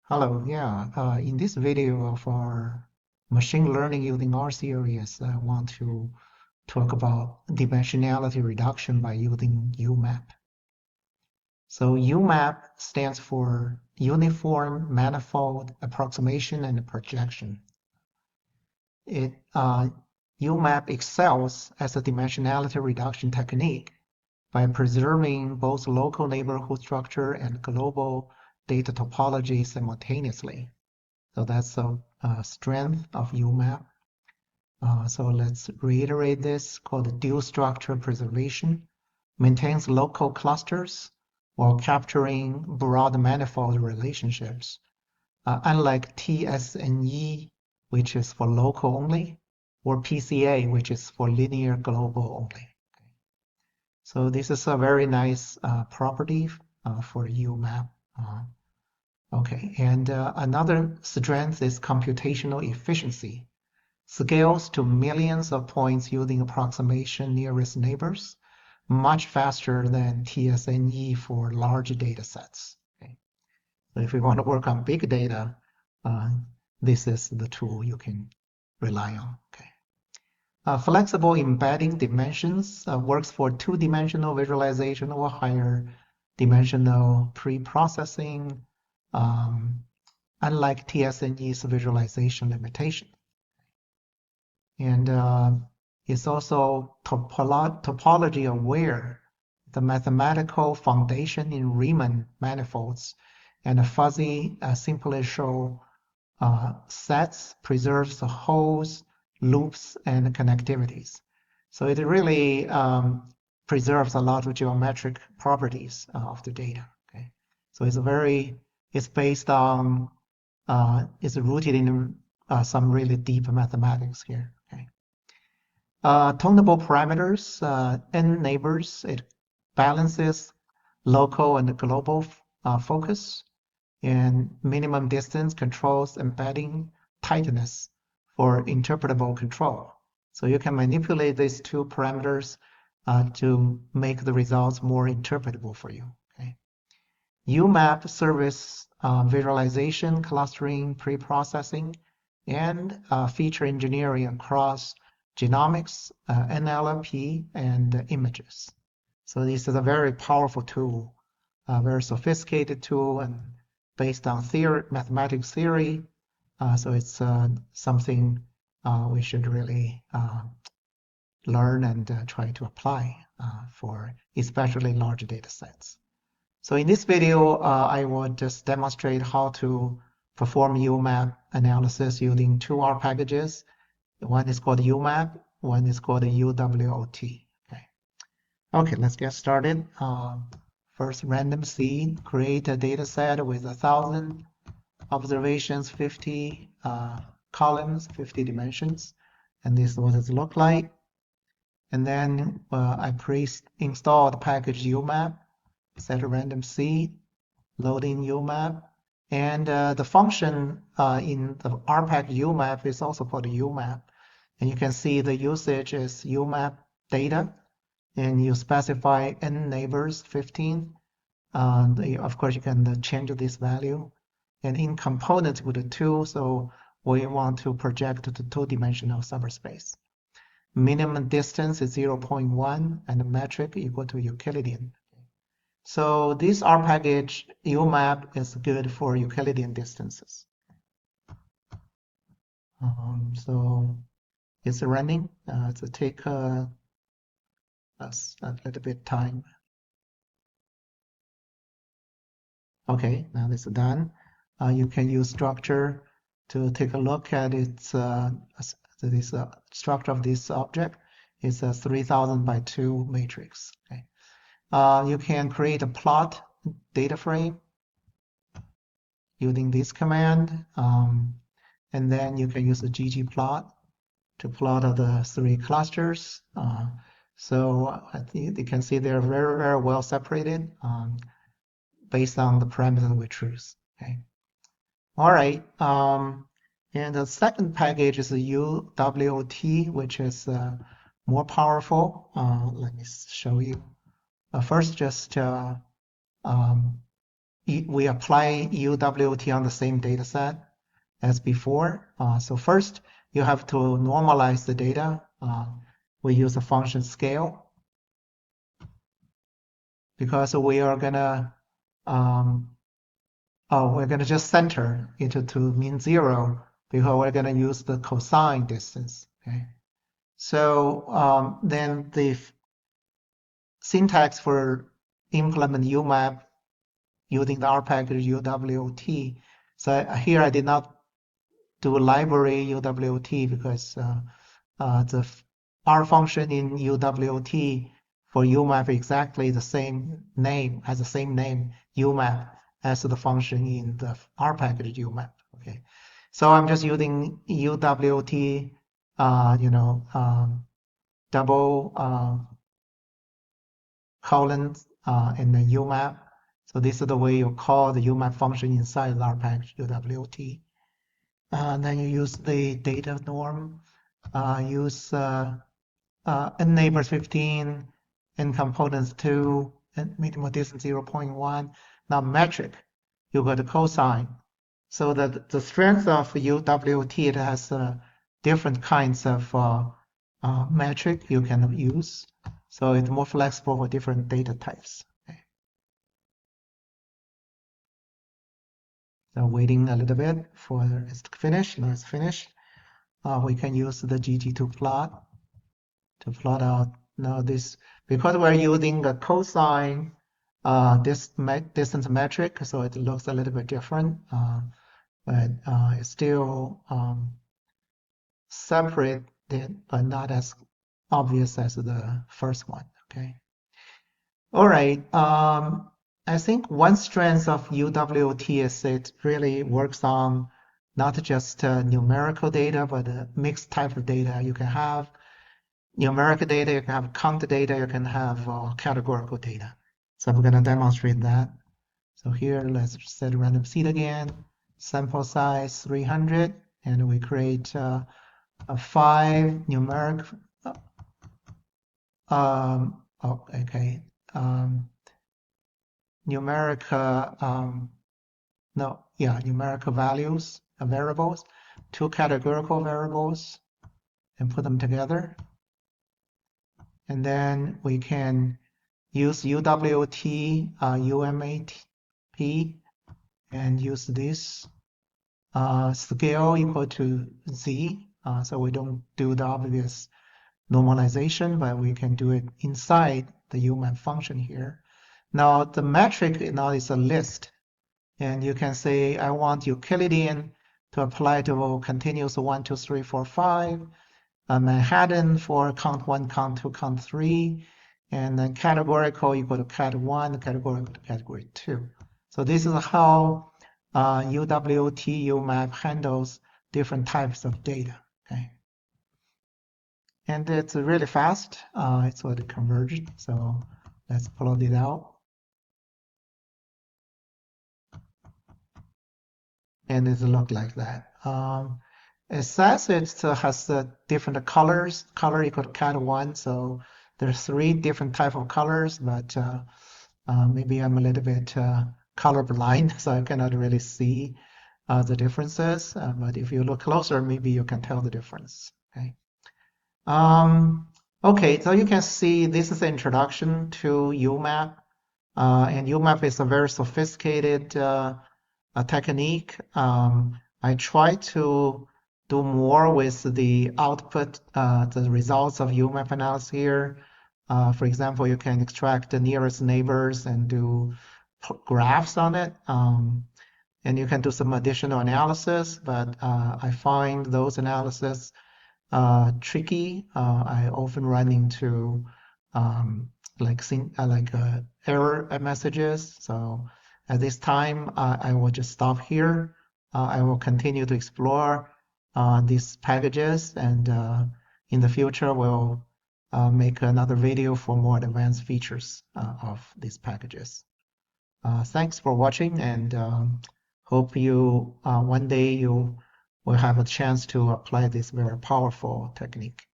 Hello, yeah. In this video of our machine learning using R series, I want to talk about dimensionality reduction by using UMAP. So UMAP stands for Uniform Manifold Approximation and Projection. UMAP excels as a dimensionality reduction technique by preserving both local neighborhood structure and global data topology simultaneously. So that's a strength of UMAP. So let's reiterate this, called dual structure preservation, maintains local clusters while capturing broad manifold relationships. Unlike t-SNE, which is for local only, or PCA, which is for linear global only. So this is a very nice property for UMAP. Okay, and another strength is computational efficiency. Scales to millions of points using approximation nearest neighbors, much faster than t-SNE for large data sets. Okay? So if you want to work on big data, this is the tool you can rely on. Okay. Flexible embedding dimensions works for two-dimensional visualization or higher dimensional pre-processing, unlike t-SNE's visualization limitation. And it's also topology aware, the mathematical foundation in Riemann manifolds and fuzzy simplicial sets preserves the holes, loops, and connectivities. So it really preserves a lot of geometric properties of the data. Okay, so it's based on it's rooted in some really deep mathematics here. Okay, tunable parameters, n neighbors. It balances local and global focus, and minimum distance controls embedding tightness for interpretable control. So you can manipulate these two parameters to make the results more interpretable for you. Okay. UMAP service visualization, clustering, pre-processing, and feature engineering across genomics, NLP, and images. So this is a very powerful tool, a very sophisticated tool, and based on mathematics theory. So it's something we should really learn and try to apply for especially large data sets. So in this video, I will just demonstrate how to perform UMAP analysis using two R packages. One is called UMAP, one is called uwot. Okay, let's get started. First, random seed, create a data set with 1,000 observations, 50 columns, 50 dimensions, and this is what it looks like. And then I pre-installed the package UMAP, set a random seed, loading UMAP, and the function in the RPack UMAP is also called UMAP. And you can see the usage is UMAP data, and you specify n neighbors, 15. Of course, you can change this value. And in components with the two, so we want to project to two-dimensional subspace. Minimum distance is 0.1, and the metric equal to Euclidean. So this R package UMAP is good for Euclidean distances. So it's running. It take us a little bit time. Okay, now this is done. You can use structure to take a look at its this structure of this object. It's a 3000 by 2 matrix. Okay. You can create a plot data frame using this command, and then you can use a ggplot to plot the 3 clusters. So I think you can see they're very, very well separated based on the parameter we choose. Okay. All right. And the second package is the uwot, which is more powerful. Let me show you. First, just we apply UWT on the same data set as before. So first, you have to normalize the data. We use a function scale because we are gonna we're gonna just center it to mean 0 because we're gonna use the cosine distance. Okay. So then the syntax for implement UMAP using the R package UWT. So here I did not do library UWT because the R function in UWT for UMAP exactly the same name, has the same name UMAP as the function in the R package UMAP. Okay, so I'm just using UWT, double colons and then UMAP. So this is the way you call the UMAP function inside the R package UWT. And then you use the data norm, use n neighbors 15, n components 2, and minimal distance 0.1. Now metric, you got the cosine. So that the strength of UWT, it has different kinds of metric you can use. So it's more flexible for different data types. Okay. So waiting a little bit for it to finish. Now it's finished. We can use the GG to plot out now this, because we're using a cosine distance metric, so it looks a little bit different, but it's still separated, but not as obvious as the first one. Okay. All right. I think one strength of UWT is it really works on not just numerical data, but a mixed type of data. You can have numerical data, you can have count data, you can have categorical data. So I'm going to demonstrate that. So here, let's set random seed again, sample size 300, and we create a 5 numeric. Numerical values, variables, 2 categorical variables, and put them together. And then we can use UWT, UMAP, and use this scale equal to Z. So we don't do the obvious normalization, but we can do it inside the UMAP function here. Now the metric now is a list, and you can say I want Euclidean to apply to continuous 1, 2, 3, 4, 5. Manhattan for count 1, count 2, count 3, and then categorical equal to cat 1, categorical to category 2. So this is how UWT UMAP handles different types of data. Okay, and it's really fast. It's sort of converged. So let's plot it out. And it looks like that. It says it has different colors, color equal to cat 1. So there's 3 different type of colors, but maybe I'm a little bit colorblind, so I cannot really see the differences. But if you look closer, maybe you can tell the difference. Okay. Okay, so you can see this is the introduction to UMAP. And UMAP is a very sophisticated technique. I try to do more with the output, the results of UMAP analysis here. For example, you can extract the nearest neighbors and do graphs on it. And you can do some additional analysis, but I find those analysis tricky. I often run into error messages. So at this time, I will just stop here. I will continue to explore these packages, and in the future, we'll make another video for more advanced features of these packages. Thanks for watching, and hope you one day you will have a chance to apply this very powerful technique.